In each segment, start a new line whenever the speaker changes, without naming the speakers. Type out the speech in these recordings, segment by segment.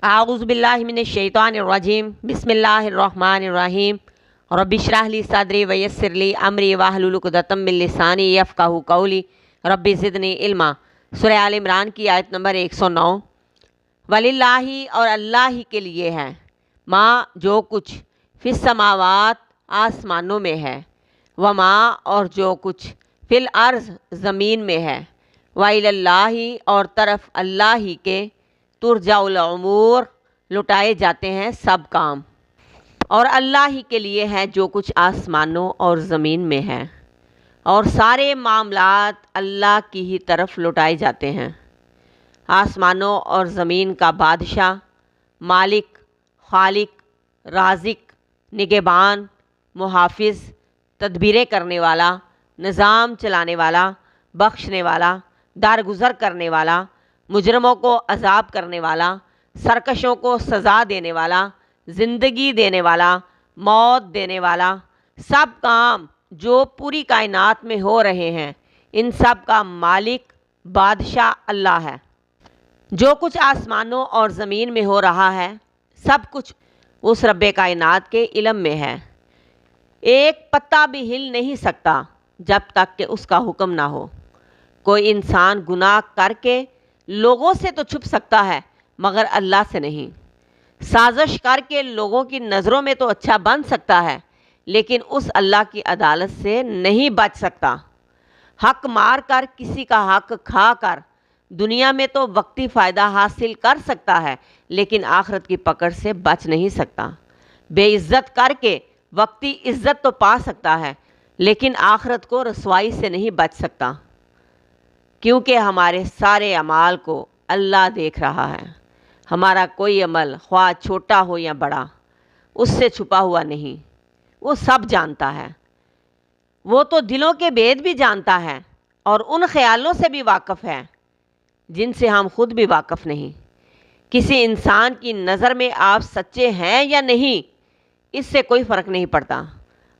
اعوذ باللہ من الشیطان الرجیم بسم اللہ الرحمن الرحیم رب اشرح لی صدری ویسر لی امری واحلل عقدۃ من لسانی یفقہوا قولی رب زدنی علما۔ سورہ آل عمران کی آیت نمبر 109۔ وللہ اور اللہ ہی کے لیے ہے، ماں جو کچھ فی السماوات آسمانوں میں ہے، وما اور جو کچھ فی الارض زمین میں ہے، وإلی اللہ اور طرف اللہ ہی کے ترجع الامور لٹائے جاتے ہیں سب کام، اور اللہ ہی کے لیے ہے جو کچھ آسمانوں اور زمین میں ہے، اور سارے معاملات اللہ کی ہی طرف لٹائے جاتے ہیں۔ آسمانوں اور زمین کا بادشاہ، مالک، خالق، رازق، نگہبان، محافظ، تدبیریں کرنے والا، نظام چلانے والا، بخشنے والا، درگزر کرنے والا، مجرموں کو عذاب کرنے والا، سرکشوں کو سزا دینے والا، زندگی دینے والا، موت دینے والا، سب کام جو پوری کائنات میں ہو رہے ہیں ان سب کا مالک بادشاہ اللہ ہے۔ جو کچھ آسمانوں اور زمین میں ہو رہا ہے سب کچھ اس رب کائنات کے علم میں ہے۔ ایک پتا بھی ہل نہیں سکتا جب تک کہ اس کا حکم نہ ہو۔ کوئی انسان گناہ کر کے لوگوں سے تو چھپ سکتا ہے مگر اللہ سے نہیں۔ سازش کر کے لوگوں کی نظروں میں تو اچھا بن سکتا ہے لیکن اس اللہ کی عدالت سے نہیں بچ سکتا۔ حق مار کر کسی کا حق کھا کر دنیا میں تو وقتی فائدہ حاصل کر سکتا ہے لیکن آخرت کی پکڑ سے بچ نہیں سکتا۔ بے عزت کر کے وقتی عزت تو پا سکتا ہے لیکن آخرت کو رسوائی سے نہیں بچ سکتا، کیونکہ ہمارے سارے اعمال کو اللہ دیکھ رہا ہے۔ ہمارا کوئی عمل خواہ چھوٹا ہو یا بڑا اس سے چھپا ہوا نہیں، وہ سب جانتا ہے۔ وہ تو دلوں کے بید بھی جانتا ہے اور ان خیالوں سے بھی واقف ہے جن سے ہم خود بھی واقف نہیں۔ کسی انسان کی نظر میں آپ سچے ہیں یا نہیں اس سے کوئی فرق نہیں پڑتا۔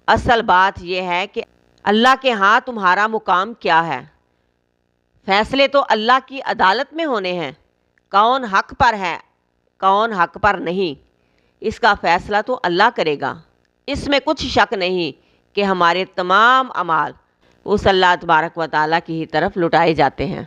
اصل بات یہ ہے کہ اللہ کے ہاں تمہارا مقام کیا ہے۔ فیصلے تو اللہ کی عدالت میں ہونے ہیں۔ کون حق پر ہے کون حق پر نہیں اس کا فیصلہ تو اللہ کرے گا۔ اس میں کچھ شک نہیں کہ ہمارے تمام اعمال اس اللہ تبارک و تعالیٰ کی ہی طرف لٹائے جاتے ہیں۔